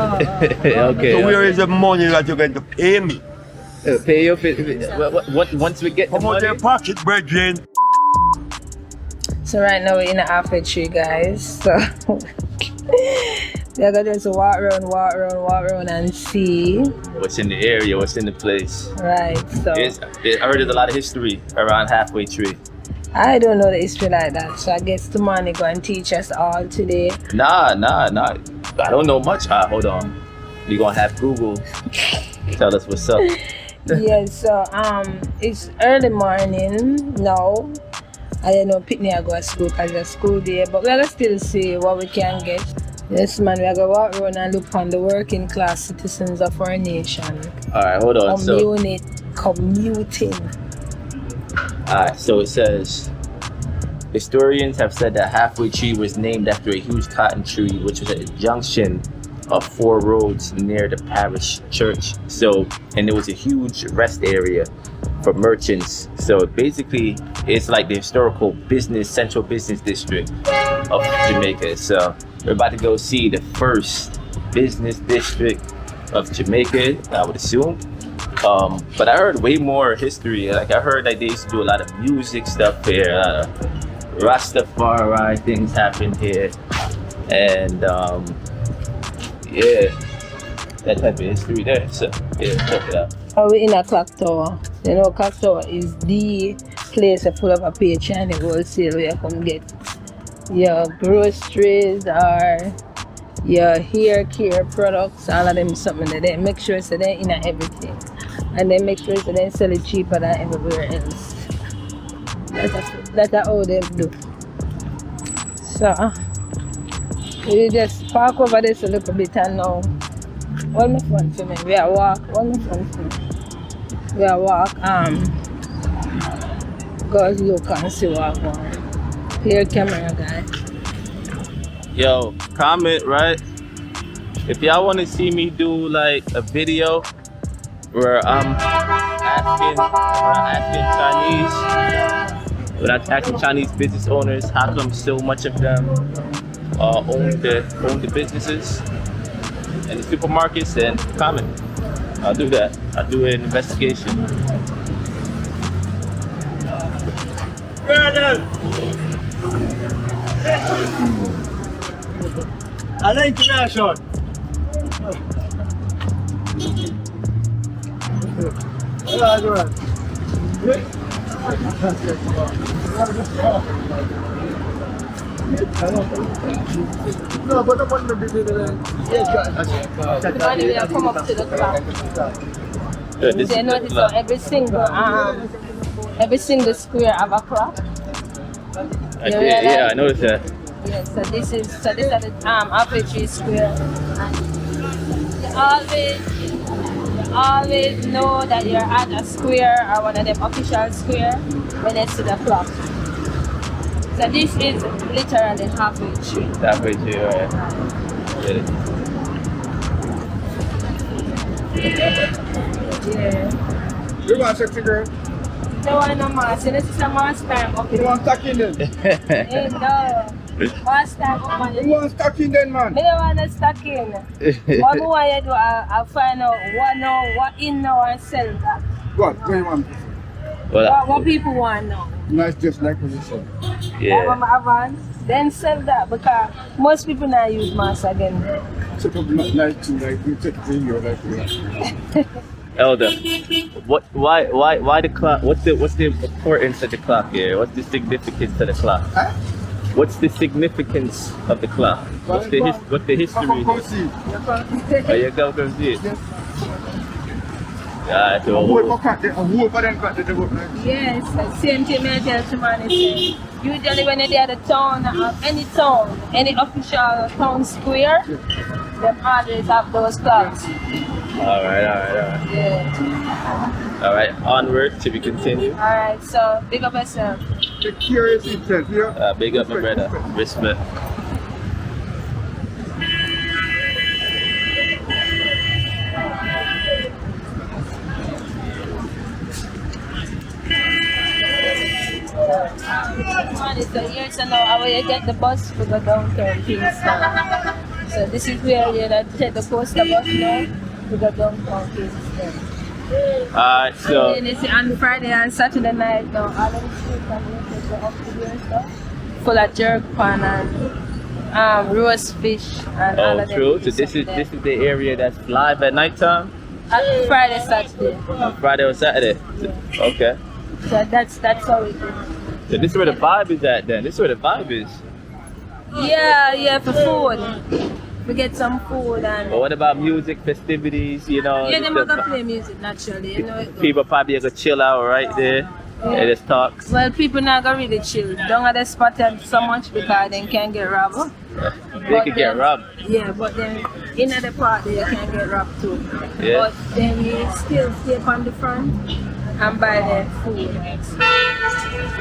Okay. So where is the money that you're going to pay me? Pay you once we get the Come out money. your pocket, brethren. So right now we're in the halfway tree, guys. So we're gonna just walk around and see. What's in the area? What's in the place? Right. So I heard there's a lot of history around Halfway Tree. I don't know the history like that. So I guess Tumani go and teach us all today. Nah. I don't know much. Hold on. We gonna have Google tell us what's up. Yes. So it's early morning now. I don't know, Pitney I go to school because it's a school day, but we're gonna still see what we can get. Yes, man, we're gonna walk around and look on the working class citizens of our nation. Alright, hold on. Commuting. Alright, so it says historians have said that Halfway Tree was named after a huge cotton tree, which was at a junction of 4 roads near the parish church. And there was a huge rest area for merchants. So basically, it's like the historical central business district of Jamaica. So we're about to go see the first business district of Jamaica, I would assume. But I heard way more history. Like I heard that they used to do a lot of music stuff here, a lot of Rastafari things happened here, and that type of history there. So yeah, check it out. We're in a clock tower. You know, clock tower is the place full of a page and wholesale where you can get your groceries or your hair care products, all of them something that they make sure so they're in everything. And they make sure so they sell it cheaper than everywhere else. That's how they do. So we just park over this a little bit and now all my fun for me. We are walk, all my fun for me. We are walk, go look and see what I want. Clear camera guy. Yo, comment, right? If y'all want to see me do like a video where I'm asking Chinese business owners how come so much of them own the businesses and the supermarkets, then comment. I'll do that. I'll do an investigation. I like international. No, but the one that did Yes, come up to the club. They notice so every single square have a clock. Yeah, I noticed that. Yeah, so this is the Halfway Tree Square. And you always know that you're at a square or one of them official square when you see the clock. So this is literally Halfway Tree. Halfway Tree, alright. Yeah. You want sexy girl? No one no mask. This is a mask time. Okay. You want stocking then? Hey, no. Mask time, man. You want stocking then, man? Me don't want to stock in. What more I do, I find out what in now and sell that. What do you want? What people want now. Nice, just like what you said. Yeah. Advance, then sell that because most people now use mask again. Check up night to night, you check the video like that. Elder, why the clock? What's the importance of the clock here? What's the significance of the clock? Huh? What's the significance of the clock? What's the history? Go see. Oh, you go see it. Yeah, so Yes, same thing I tell somebody say. Usually when they're at the town, any official town square, them always have those clocks. Alright. Yeah. Alright, onward to be continued. Alright, so big up yourself. The curious intent, yeah? Big up my brother. Respect. So here, so now I will get the bus to go down to Kingston. So this is where you take the coaster bus now to go downtown Kingston. Alright, so And it's on Friday and Saturday night now. All of the streets are going to go up to there stuff. Full of jerk pan and roast fish and all of them. true. So this is the area that's live at nighttime? Friday, Saturday. Friday or Saturday? Okay. So that's how it is. So this is where the vibe is at then. This is where the vibe is. Yeah, for food. We get some food and But what about music, festivities, you know? yeah, they're gonna play music naturally. You know, People probably gonna chill out right there and just talk. well, people not gonna really chill. Don't have the spot so much because they can get robbed. They could get robbed. Yeah, but then in the party you can get robbed too. Yeah. But then we still stay on the front and buy the food.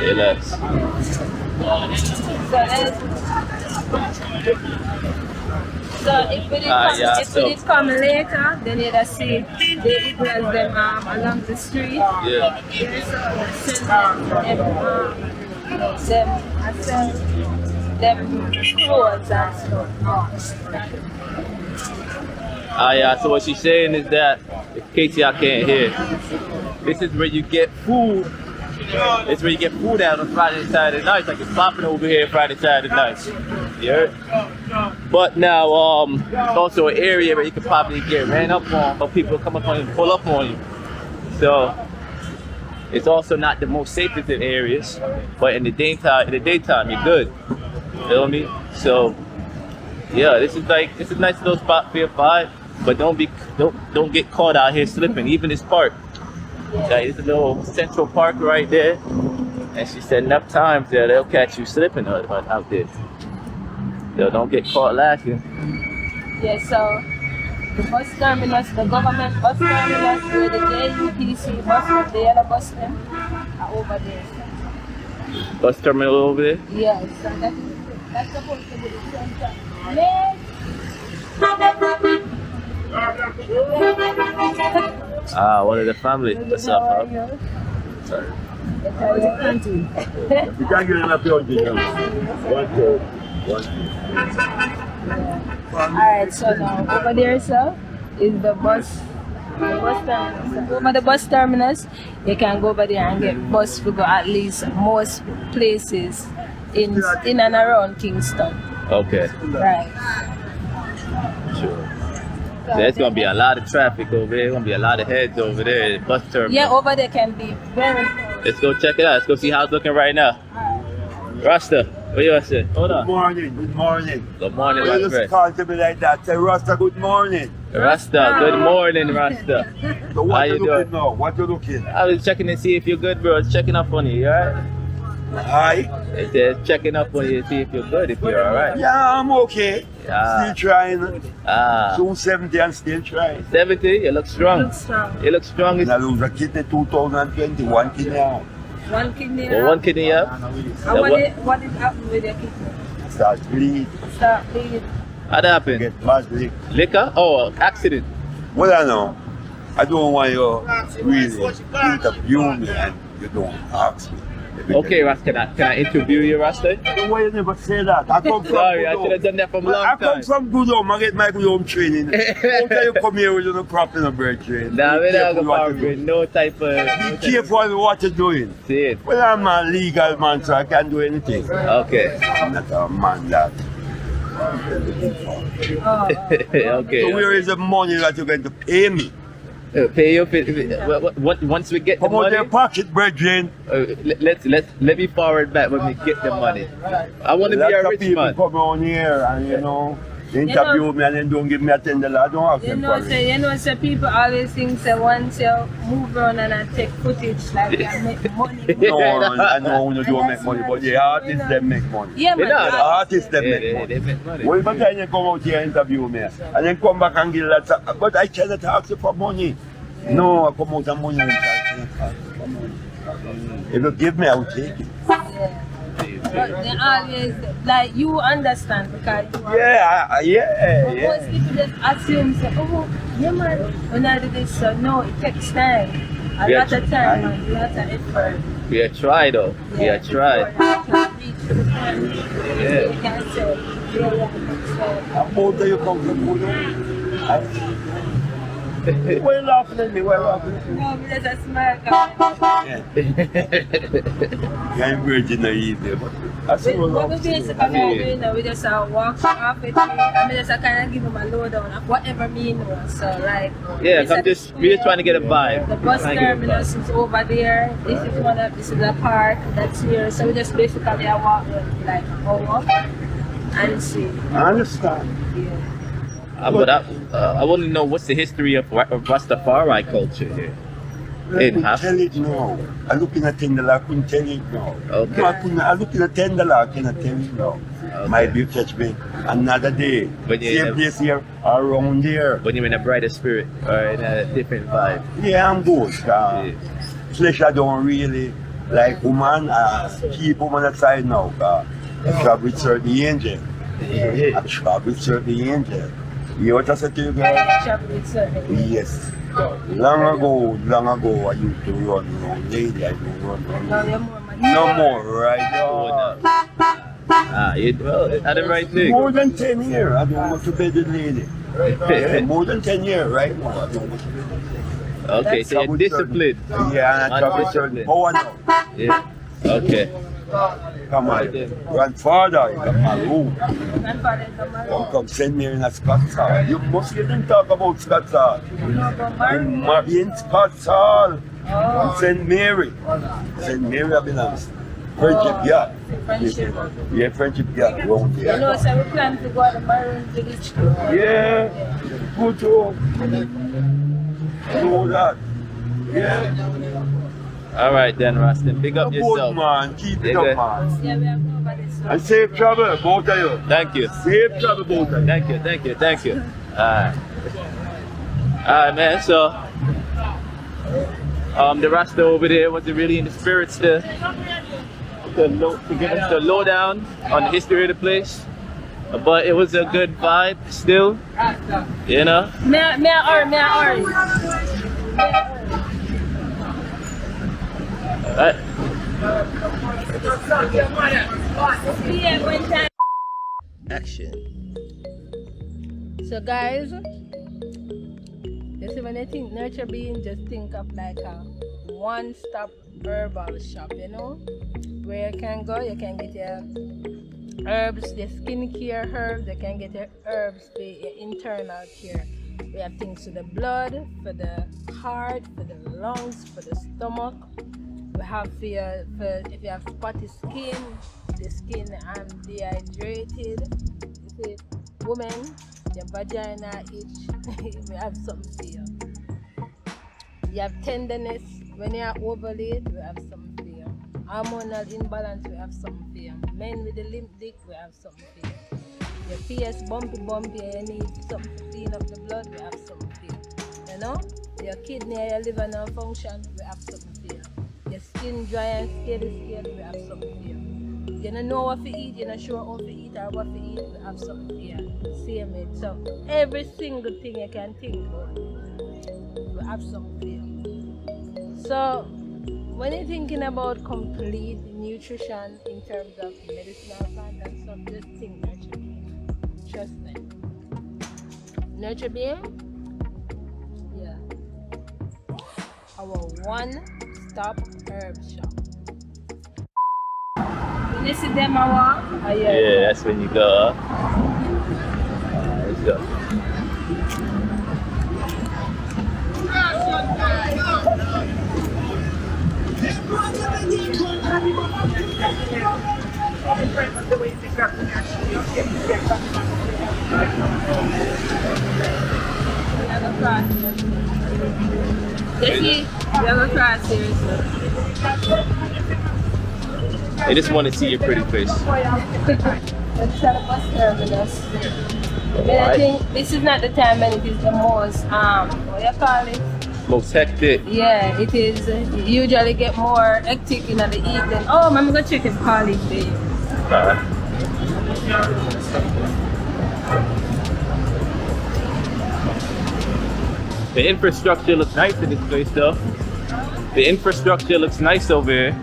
Yeah, let's. So if we did come later, then you'd see the eagles them along the street. Yeah. Them clothes and stuff. Yeah, so what she's saying is that, in case y'all can't hear, this is where you get food. It's where you get food out on Friday and Saturday nights, like it's popping over here Friday, Saturday nights. You heard? But now, it's also an area where you could probably get ran up on, or people come up on you and pull up on you. So, it's also not the most safest of areas, but in the daytime you're good. You feel me? So, yeah, this is a nice little spot for your vibe, but don't get caught out here slipping. Even this park, like, it's a little central park right there, and she said enough times there they'll catch you slipping out there. So don't get caught lacking. Yeah, so the bus terminus, the government bus terminus, where the JUPC bus, the yellow bus them, are over there. Bus terminal over there. Yeah, so that's supposed to be the center. One of the family. What's up, huh? Sorry. You can get enough your dinner. One. Alright, so now over there, sir, is the bus terminus. Over the bus terminus, you can go over there and get bus to go at least most places in and around Kingston. Okay. Right. Sure. So there's gonna be a lot of traffic over there. There's gonna be a lot of heads over there. The bus terminal. Yeah, over there can be very. Let's go check it out. Let's go see how it's looking right now. Rasta, what you say? Hold on. Good morning. Good morning, You my just friend. call to me like that. Say, Rasta, good morning. Rasta, good morning, Rasta. So How what you you looking doing? now? What you looking? I was checking to see if you're good, bro. I was checking up on you. You alright? Hi. It says checking up on you to see if you're good, if you're alright. Yeah, I'm okay. Yeah. Still trying. Ah. Soon 70 and still trying. 70, you look strong. Looks strong. You look strong. And I lose a kidney 2020, one kidney out. One kidney. Well, one kidney you have? And what is happening with your kidney? Start bleed, Start bleeding. How'd that happen? get bad lick. Liquor? Oh, accident. Well, I know. I don't want you really interview me and you don't ask me. Okay, Rasta, can I interview you, Rasta? Why you never say that? I come from Sorry, I good should have home. done that from a Well, long I come time. from good home. I get my good home training. How can you come here with no crop in a bird train? Nah, we don't Be go far with no type of... Be careful with what you're doing. See it. Well, I'm a legal man, so I can do anything. Okay. I'm not a man that. Okay. So where is the money that you're going to pay me? Pay you once we get the Come out money. your pocket, brethren. Let me forward back when we get the money. I want to be a Lots of rich people man. come on here and they interview me and then don't give me a $10. I don't have them for it. So people always think that once you move around and I take footage, like you make money. No, I know you don't make money, but the artists them make money. Yeah, man. You know, The artists them Yeah, make money. they make money. Well, but then you come out here and interview me and then come back and give lots of, but I cannot ask you for money. No, I come out and money and ask you for money. If you give me, I will take it. But they always, like, you understand because you are. Yeah. Most people just assume, say, oh, yeah, man, when I do this, so no, it takes time. A Yeah. lot of time and a lot of effort. We are try though. We are try. reach to the point. Yeah. You can say, yeah. And both of you come from Budo. Well laughing at me, well laughing at me. No, but that's a smile. Yeah. You're virgin naive there, but that's But what we love basically doing now, we just walk off with me. I mean, just kind of give him a lowdown of whatever me know. So, like, Yeah, this I'm at the just we're just trying to get a vibe. The bus Trying to get a terminus is over there. This is a park that's here. So we just basically walk like over and see. I understand. Yeah. But I want to know what's the history of Rastafari culture here. I couldn't tell it now. I look in a $10, I couldn't tell it now. Okay. No, I look in a $10, I cannot tell it now. Okay. Might be catch me another day. But yeah, Same place here, around there. When you're in a brighter spirit or in a different vibe. Yeah, I'm good. Yeah. Flesh I don't really like woman, keep woman aside now. I travel with Sir the Angel. I travel with Sir the Angel. You know what I said to you, girl? Yes. Long ago, I used to run around lady. I don't run. No more, right? Well, I the right thing. More than 10 years, I don't want to bed with lady. Yeah, more than 10 years, right now, I don't want to bed with lady. Okay, so you're disciplined. Yeah, and I travel with certain power now. Yeah. Okay. Come on, grandfather, you got my room. Come send me in a Scots Hall. You must get them talk about Scots Hall. In Scots Hall. St. Mary. St. Mary I belongs. Friendship Gap. Yeah, Friendship Gap. Around there. You know, so we plan to go to the Maroon Village too. Yeah, good too. Know that. Yeah. All right then, Rastin. Big up Good yourself. man, keep it Yeah, up, man. Yeah, we have nobody. So. And safe travel, both of you. Thank you. Safe travel, both of you. Thank you. Alright, man. So, the Rasta over there wasn't really in the spirits to give us the lowdown on the history of the place, but it was a good vibe still. You know. May I Alright. Action. So guys, you see when you think nurture being, just think of like a one-stop herbal shop, you know, where you can go, you can get your herbs, the skincare herbs, you can get your herbs for your internal care. We have things for the blood, for the heart, for the lungs, for the stomach. We have if you have spotty skin, the skin and dehydrated. You see, women, your vagina itch, we have something for you. You have tenderness, when you are overweight, we have something for you. Hormonal imbalance, we have something for you. Men with the limp dick, we have something for you. Your face bumpy, and you need something to clean up the blood, we have something for you. You know? Your kidney or your liver non-function, we have something for you. Your skin dry and scaly, we have something for you. You don't know what to eat, you're not sure how to eat or what to eat, we have something for you. Same it. So every single thing you can think about, we have something for you. So when you're thinking about complete nutrition in terms of medicinal plants and stuff, just think Nurture Being. Trust me. Nurture Being? Yeah. Our one-stop herb shop. When you see them, Yeah, that's when you go. Let's go. I just want to see your pretty face. Let's set up a terminus. I think this is not the time when it is the most, what you call it? Most hectic. Yeah, it is. You usually get more hectic in the evening. Oh, I'm going to check his colleague there. The infrastructure looks nice in this place though. The infrastructure looks nice over here.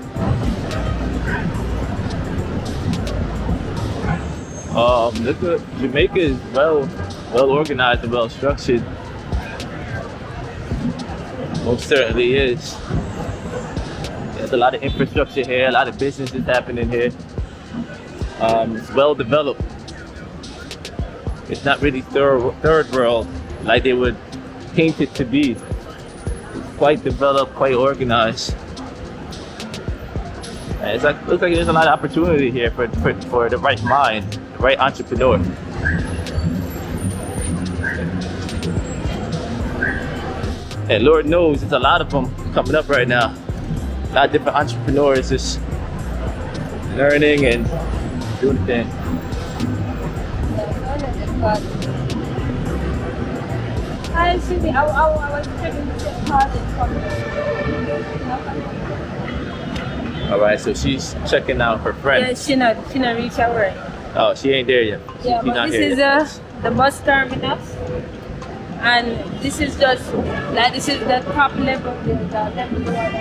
Look at Jamaica is well organized and well structured. Most certainly is. There's a lot of infrastructure here, a lot of businesses happening here. It's well developed. It's not really third world like they would paint it to be. It's quite developed, quite organized. And it's like looks like there's a lot of opportunity here for the right mind, the right entrepreneur. And Lord knows there's a lot of them coming up right now. A lot of different entrepreneurs just learning and doing things. I was checking the All right, so she's checking out her friend. Yeah, she not reach her work. Oh, she ain't there yet. Yeah, She's but not this here is yet. the bus terminus, and this is just like this is the top level. The level where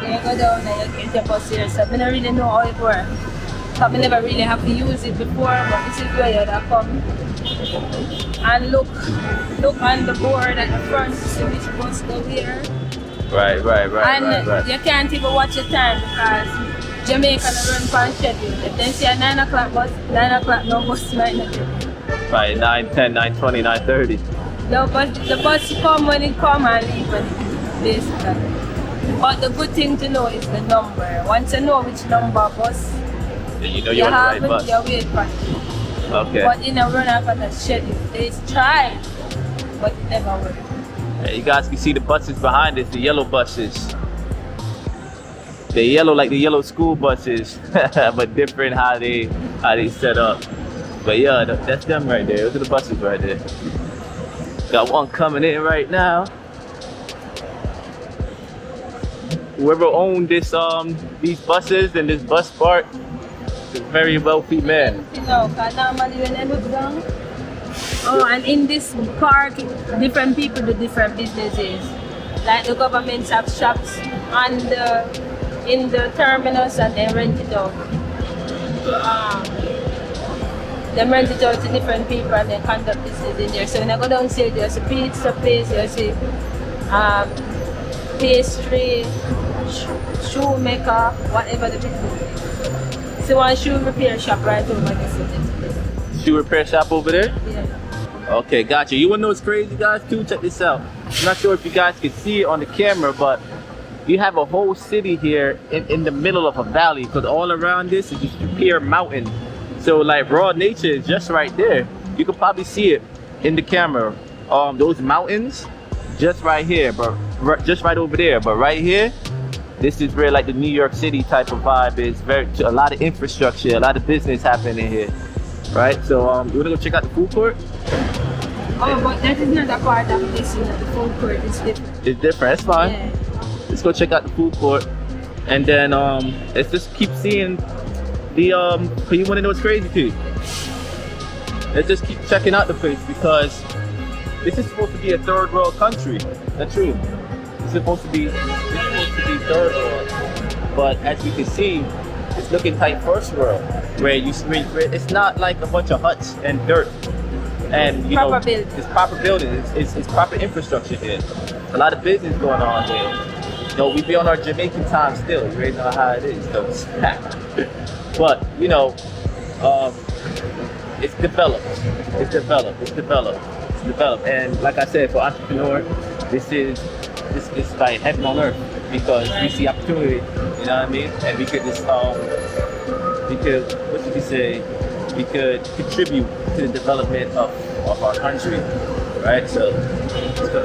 you go down and you get the bus here. So I don't really know how it works. So I never really have to use it before, but this is where you come and look on the board at the front to see which bus go here. Right. And you can't even watch your time because Jamaica run for schedule. If they say a 9 o'clock bus, 9 o'clock no bus might not be. Right, 9, 10, 9, 20, 9, 30. No, but the bus come when it come and leave when it basically. But the good thing to know is the number. Once you know which number bus, Then you know you're on the right bus. you wait for it. Okay. But in a run after the schedule, they try, but it never works. Hey, you guys can see the buses behind us, the yellow buses. They're yellow like the yellow school buses, but different how they set up. But yeah, that's them right there. Those are the buses right there. Got one coming in right now. Whoever owned this these buses and this bus park is a very wealthy man. You know, because normally when I look down, and in this park, different people do different businesses. Like the governments have shops in the terminus and they rent it out. They rent it out to different people and they conduct business in there. So when I go downstairs, there's a pizza place, there's a pastry, shoemaker, whatever the business is. So one shoe repair shop right over there. Shoe repair shop over there? Yeah. Okay, gotcha. You wanna know what's crazy, guys, too? Check this out. I'm not sure if you guys can see it on the camera, but you have a whole city here in the middle of a valley, because all around this is just pure mountain. So like raw nature is just right there. You can probably see it in the camera. Those mountains, just right here, but just right over there. But right here, this is where like the New York City type of vibe is. A lot of infrastructure, a lot of business happening here, right? So you wanna go check out the food court? Oh, but that is not a part of this, you know, the food court is different. It's different, that's fine. Yeah. Let's go check out the food court, and then let's just keep seeing the cause you wanna know what's crazy too. Let's just keep checking out the place because this is supposed to be a third world country. That's true. It's supposed to be third world, but as you can see, it's looking like first world, where it's not like a bunch of huts and dirt, and you know, it's proper buildings, it's proper infrastructure here. A lot of business going on here. You know, we be on our Jamaican time still. You already know how it is, though. But you know, it's developed. And like I said, for entrepreneur, this is like heaven on earth because we see opportunity. You know what I mean? And we could just what should we say? We could contribute to the development of our country, right? So let's go.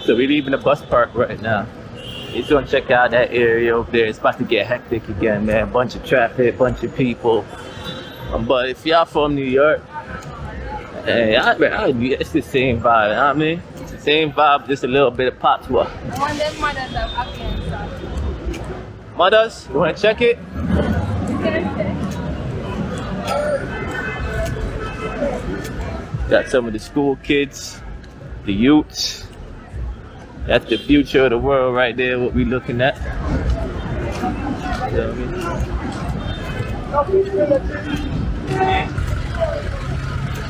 So we're leaving the bus park right now. It's gonna check out that area over there. It's about to get hectic again, man. Bunch of traffic, bunch of people. But if y'all from New York Hey, it's the same vibe, you know what I mean? It's the same vibe, just a little bit of patois. I want them mothers have ackee and sausage. Mothers, you wanna check it? Got some of the school kids, the youths. That's the future of the world right there, what we looking at. You know what I mean?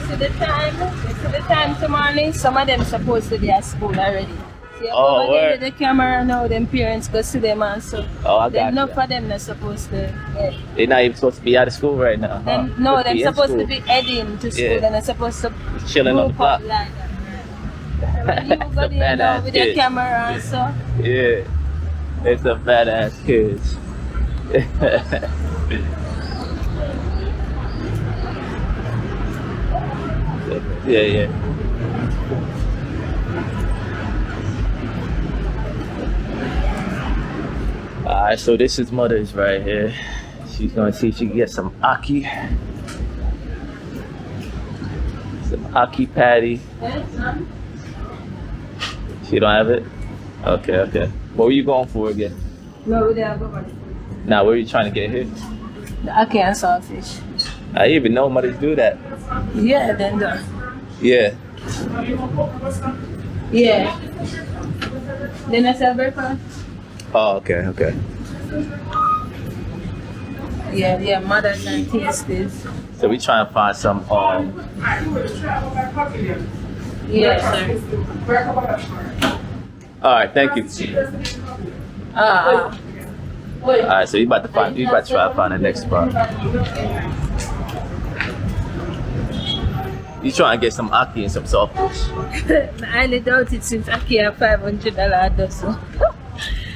See the time tomorrow, some of them supposed to be at school already. See, Oh, over there word. with the camera now, them parents go see them and so. Oh, I got Enough you. for them not supposed to. Yeah. They're not even supposed to be out of school right now. Huh? Them, no, Supposed to they're be in supposed school. to be heading to school Yeah. and they're supposed to Chilling on the group up block. like that. You go there now badass with your kids. camera and so. Yeah, it's a badass kids. Yeah. Alright, so this is Mother's right here. She's gonna see if she can get some ackee. Some ackee patty. She don't have it? Okay. What were you going for again? No, they are going. Now, what are you trying to get here? The ackee and saltfish. I didn't even know mothers do that. Yeah, then the. Yeah. Yeah. Then I sell breakfast. Oh, okay. Yeah, mothers and tasties. So we trying to find some Yes, sir. Alright, thank you. Alright, so we about to try to find the next spot. You trying to get some ackee and some saltfish. I only doubt it since ackee are $500 or so.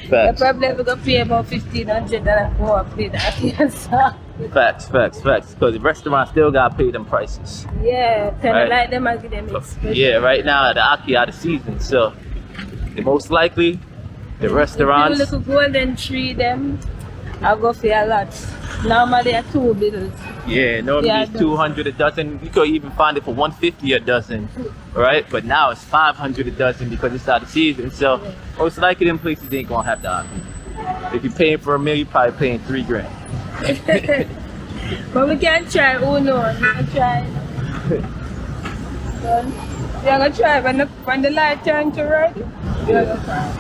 I Facts. probably ever gonna pay about $1,500 for a plate of ackee and salt. Facts. Because the restaurant still gotta pay them prices. Yeah, kind Right. of like them, I give them expensive. Yeah, right now the ackee out of season, so the most likely the restaurants. If you look golden tree, them, I'll go for a lot. Normally, are 2 bills. Yeah, normally Yeah, it's 200 a dozen. You could even find it for 150 a dozen, right? But now it's 500 a dozen because it's out of season. So most likely them places ain't gonna have the ackee. If you're paying for a meal, you're probably paying $3,000. But we can try, who knows? We can try. We're gonna try when the light turns to red. We're gonna try.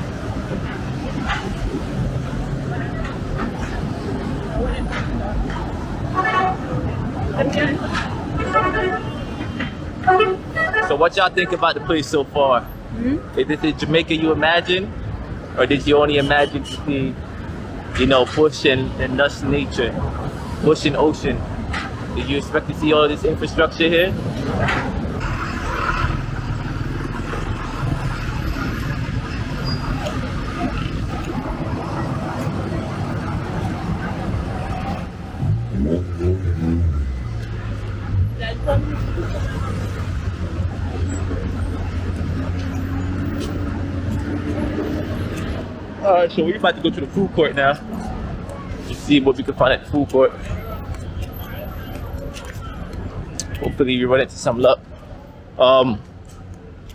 So what y'all think about the place so far? Is this the Jamaica you imagine? Or did you only imagine to see, bush and lush nature, bush and ocean? Did you expect to see all this infrastructure here? Alright, so we're about to go to the food court now. To see what we can find at the food court. Hopefully we run into some luck. I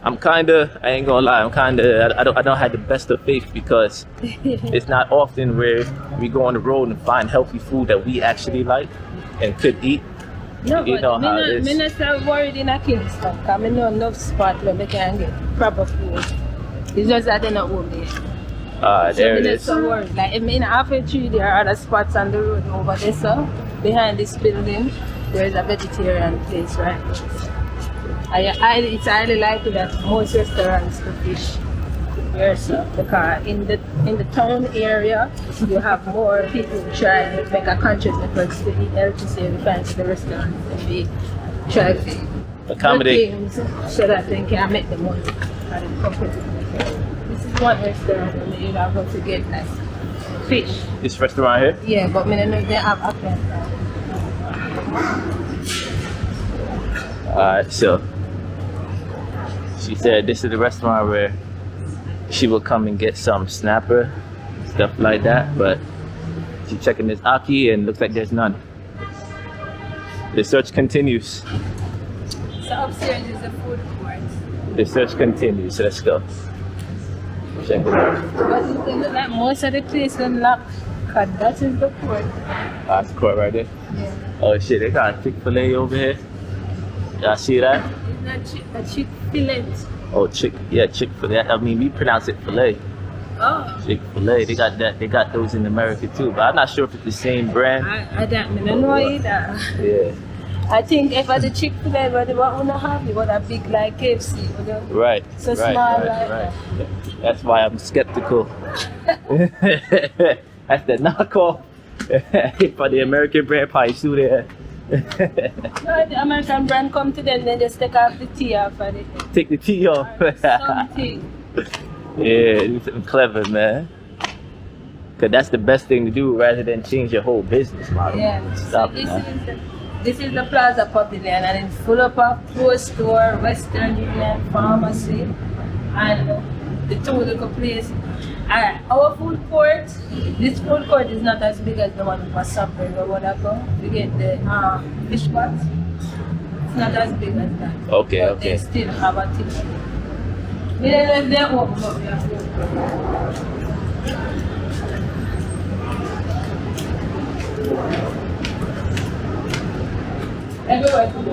ain't gonna lie, I don't have the best of faith because it's not often where we go on the road and find healthy food that we actually like and could eat. No, You but know how it me is. not so worried in a Kingston because I know enough spot where they can get proper food. It's just that they're not home there. There So it me not is. so worried. Like in Halfway Tree, there are other spots on the road over there, so behind this building, there is a vegetarian place right there. It's highly likely that most restaurants do fish here, so because in the town area, you have more people trying to make a conscious effort to eat healthy, so you find the restaurants and be try to Accommodate. do things so that they can make the money and the company. This is one restaurant where you are going to get like fish. This restaurant here? Yeah, but I don't know if they have aquarium. Alright, so she said this is the restaurant where she will come and get some snapper, stuff like that, but she's checking this ackee and looks like there's none. The search continues. So upstairs is the food court. The search continues, so let's go. Check it out. But it look like most of the place unlocked. Cause that is the court. That's the court right there. Yeah. Oh shit, they got Chick-fil-A over here. Y'all see that? It's not a Chick-fil-A. Oh, Chick-fil-A. I mean, we pronounce it filet. Oh. Chick-fil-A. They got that. They got those in America too, but I'm not sure if it's the same brand. I don't know either. Yeah. I think if I the Chick-fil-A, but what would have you? What a big like KFC, you know? Right. So right, small, right, like right. That's why I'm skeptical. That's the knockoff. For the American brand pie suit there. No, the American brand come to them, then just take off the tea off of it. Take the tea off. Something. Yeah, do something clever, man. Cause that's the best thing to do rather than change your whole business model. Yeah. Stop So it, man. this is the Plaza Pavilion, and it's full up of food store, Western Union, pharmacy, and the two little places. Our food court, this food court is not as big as the one for supper or whatever. We get the fish pot. It's not as big as that. Okay, But okay. They still have a tip. We don't know if they're open, but we have food court. Everywhere to go.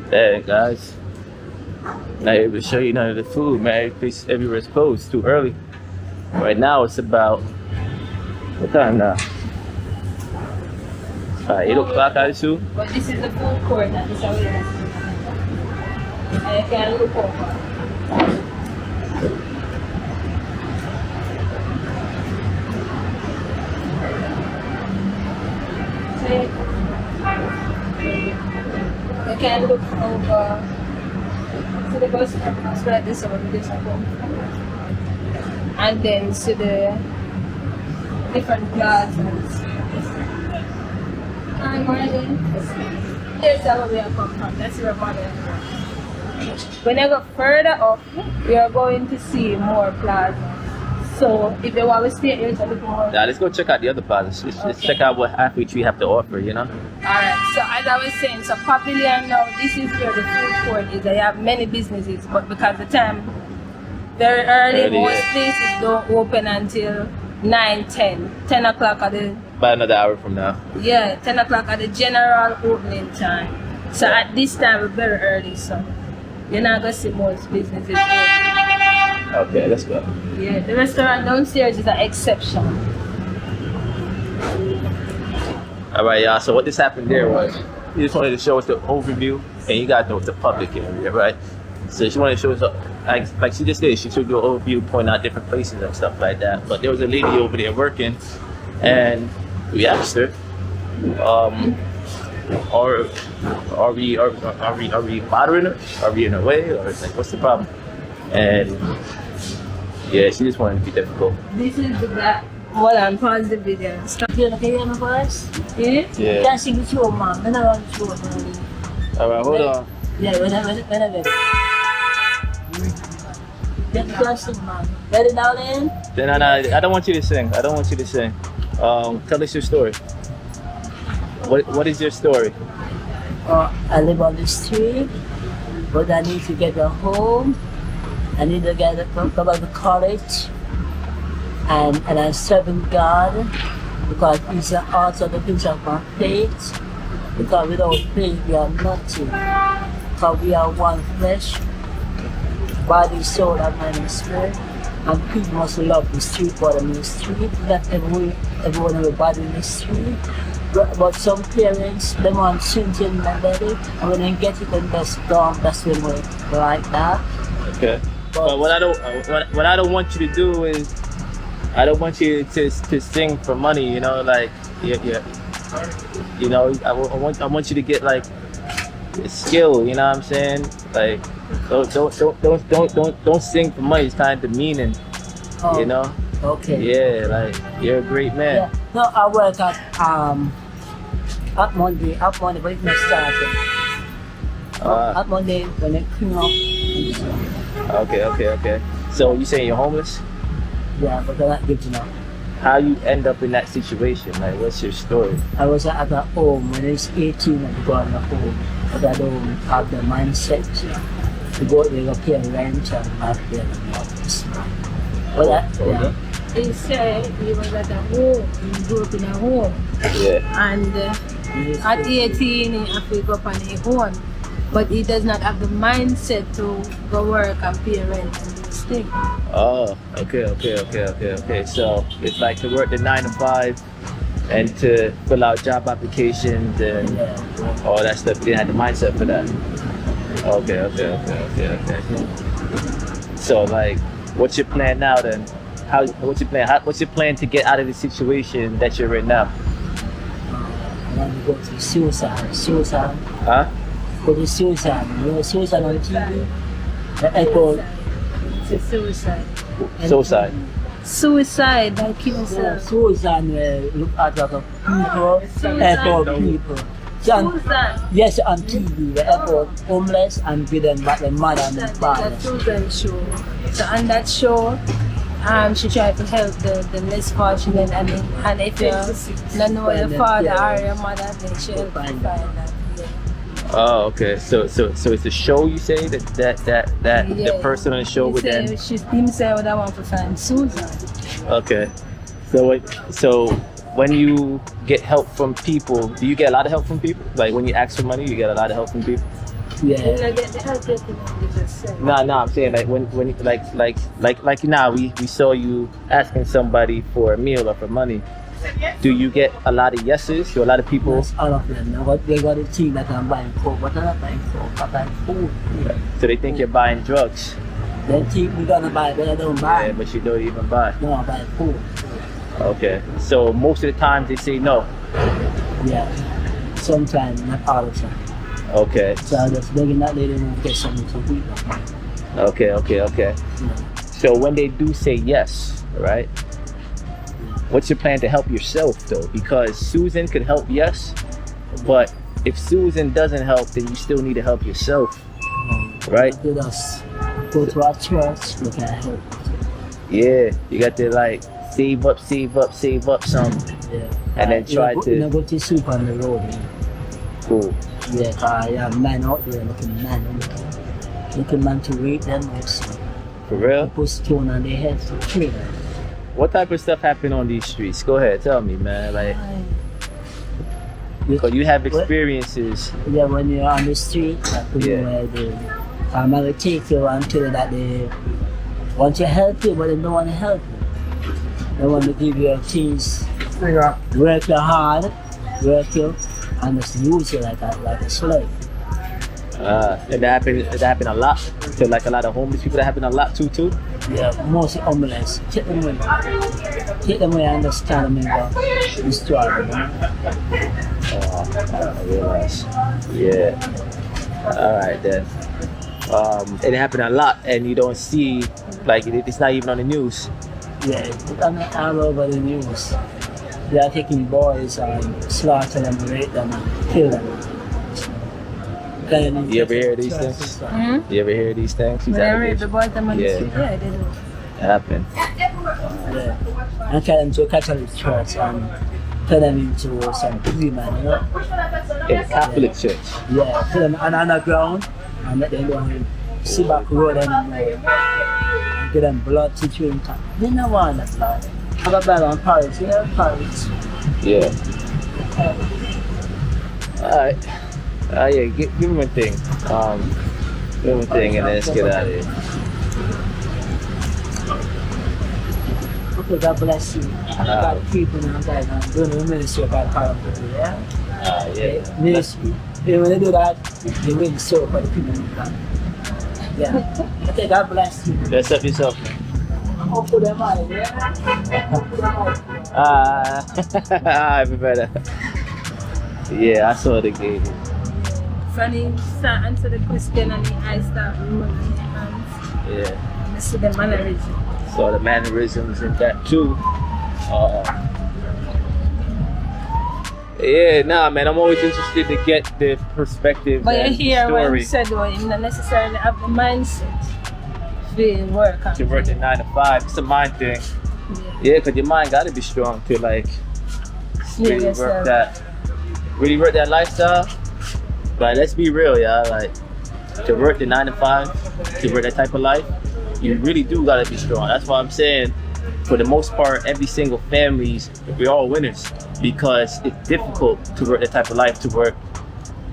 Hey guys, not able to show you none of the food, man. Everywhere's closed. Too early. Right now it's about what time now? 8 o'clock, I assume. But this is the food court that is out here. And you can look over. You can look over to the bus stop, spread this over this one. And then to the different plazas. Hi, morning. Here's where we are come from. That's your modern. When you go further up, you are going to see more plazas. So if you want to stay here, it's a little more. Now let's go check out the other plazas. Let's check out what Halfway Tree have to offer, you know? Alright, so as I was saying, so Pavilion now, this is where the food court is. They have many businesses, but because the time very early, most places don't open until 9, 10 o'clock at the About another hour from now. 10 o'clock at the general opening time. So at this time we're very early, so you're not gonna see most businesses open. Okay, let's go. Yeah, the restaurant downstairs is an exception. All right, y'all. So what just happened there was, you just wanted to show us the overview, and you guys know it's a public area, right? So she wanted to show us, like she just did, she showed you an overview, point out different places and stuff like that. But there was a lady over there working, and we asked her, are we bothering her? Are we in her way, or it's like, what's the problem? And yeah, she just wanted to be difficult. This is the black. Hold on, pause the video. Stop. You can hear me voice? Yeah? Yeah. Can't sing the show, man. When I want to show, All right, hold on. yeah, when I get. Get classic, man. Ready, darling? Then I don't want you to sing. I don't want you to sing. Tell us your story. What is your story? I live on the street, but I need to get a home. I need to go back to college. And I'm serving God because He's also the prince of my faith. Because without faith we are nothing. Because we are one flesh, body, soul, and mind and spirit. And people must love the street, but in the street, not everyone everybody in the street. But some parents, they want children in their belly, and when they get it, then that's when we like that. Okay. But what I don't want you to do is, I don't want you to sing for money. You know, like yeah. You know, I want you to get like a skill. You know what I'm saying? Like don't sing for money. It's kind of demeaning. Oh, You know? Okay. Yeah, like you're a great man. Yeah. No, I work at Monday, but it's not started. At Monday when it clean up. Okay. So you saying you're homeless? Yeah, but they're not good enough. How you end up in that situation? Like, what's your story? I was at a home when I was 18 and going home, but I don't have the mindset to go there, pay rent and have the mortgage. But yeah. He said he was at a home, he grew up in a home. Yeah. And at 18, he had to go up on his own. But he does not have the mindset to go work and pay rent and do things. Oh, okay. So it's like to work the 9 to 5 and to fill out job applications and all that stuff. You didn't have the mindset for that. Okay. So like, what's your plan now then? What's your plan? What's your plan to get out of the situation that you're in now? I want to go to suicide. Huh? Go to suicide. You know, suicide on TV? The echo. It's suicide. Suicide, like kill yourself. Suicide, look at the people, echo people. Yes, on TV, the echo homeless and give them back the mother and the father. That's the Susan show. So on that show, she tried to help the less fortunate, and if you don't know your father or your mother, then she help find that. Oh, okay. So it's a show, you say that the person on the show would then. Him say what I want to find Susan. Okay. So when you get help from people, do you get a lot of help from people? Like when you ask for money, you get a lot of help from people? Yeah. No, I'm saying like when like now we saw you asking somebody for a meal or for money. Do you get a lot of yeses? Do a lot of people? Yes, all of them. Now, they got to think that I'm buying coke, but I'm not buying coke. I'm buying food. So they think you're buying drugs? They think we're gonna buy, but I don't buy. Yeah, but you don't even buy. No, I'm buying food. Okay. So most of the time they say no. Yeah. Sometimes, not all the time. Okay. So I'm just begging that lady to get something to eat. Okay. Yeah. So when they do say yes, right? What's your plan to help yourself though? Because Susan could help, yes, but if Susan doesn't help, then you still need to help yourself, right? Let us go to our church, we can help. Yeah, you got to like save up some, Yeah. and then try to. You know, go to sleep on the road. Cool. Yeah, I have man out there looking man to rape them. For real? Put stone on their heads to kill them. What type of stuff happened on these streets? Go ahead, tell me, man. Like, because you have experiences. Yeah, when you're on the street, where I'm gonna take you until that they want to help you, but they don't want to help you. They want to give you things, work you hard, and just use you like a slave. And that happened a lot to like a lot of homeless people. That happened a lot too. Yeah, mostly homeless. Take them away and understand them and destroy them. I realize. Yeah. All right then. It happened a lot, and you don't see, like, it's not even on the news. Yeah, it's all over the news. They are taking boys and slaughter them, rape them, and kill them. You ever hear these things? Mm-hmm. You ever hear these things? When I read the bottom of the Yeah. street, yeah, I didn't. It happened. Yeah. And tell them to a Catholic church and turn them into some women, you know? In a Catholic church. Yeah, put them on underground and let them go see back road anymore. And give them blood to drink. They don't want that blood. Have a bag on Paris, yeah, Paris. Yeah. Alright. Yeah, give him a thing. Give him a thing and then let's get out of here. Okay, God bless you. God people now, guys, I'm doing the ministry of God power, yeah? Yeah. Ministry. And when they do that, they really serve for the people of God. Yeah. Okay, God bless you. Dress up yourself, man. Put them out, yeah? Put them out. Everybody. Yeah, I saw the game. From the start answer the question and the eye start removing your hands. Yeah. I see the mannerism. Saw the mannerisms in that too. Yeah, nah, man. I'm always interested to get the perspective But and you hear what story. you said, well, you not necessarily have the mindset to work. To work at 9 to 5. It's a mind thing. Yeah, because your mind got to be strong to like Slay really yourself. really work that lifestyle. But let's be real, y'all. Like to work the 9 to 5, to work that type of life, you really do gotta be strong. That's why I'm saying, for the most part, every single families, we're all winners because it's difficult to work that type of life, to work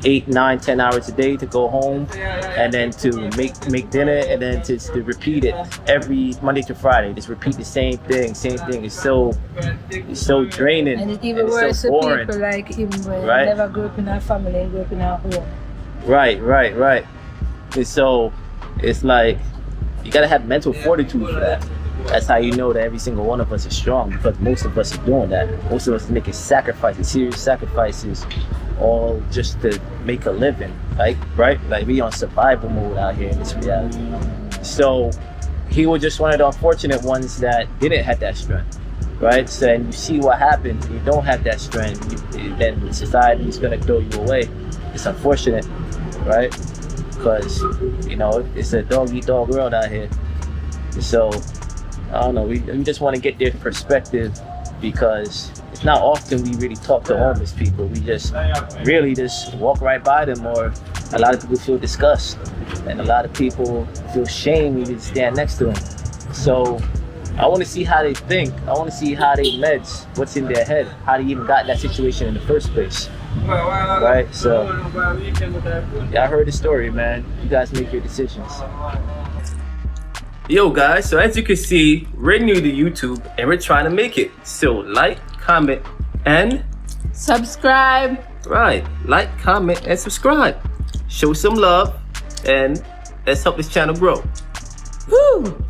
8, 9, 10 hours a day, to go home and then to make dinner and then to repeat it every Monday to Friday. Just repeat the same thing. It's so draining And it's even it's worse so for boring. people like him who Right. never grew up in a family, grew up in a home. Right. And so it's like you gotta have mental fortitude for that. That's how you know that every single one of us is strong, because most of us are doing that. Most of us are making sacrifices, serious sacrifices, all just to make a living. Like, right? Like we on survival mode out here in this reality. So he was just one of the unfortunate ones that didn't have that strength. Right? So and you see what happens when you don't have that strength, then society is gonna throw you away. It's unfortunate, right? Because it's a dog eat dog world out here. So I don't know, we just want to get their perspective, because it's not often we really talk to homeless people. We just really just walk right by them, or a lot of people feel disgust and a lot of people feel shame when you stand next to them. So I want to see how they think. I want to see how they meds, what's in their head, how they even got in that situation in the first place. Right? So yeah, I heard the story, man. You guys make your decisions. Yo guys, so as you can see, we're new to YouTube and we're trying to make it. So like, comment, and Subscribe. right, like, comment, and subscribe. Show some love and let's help this channel grow. Woo!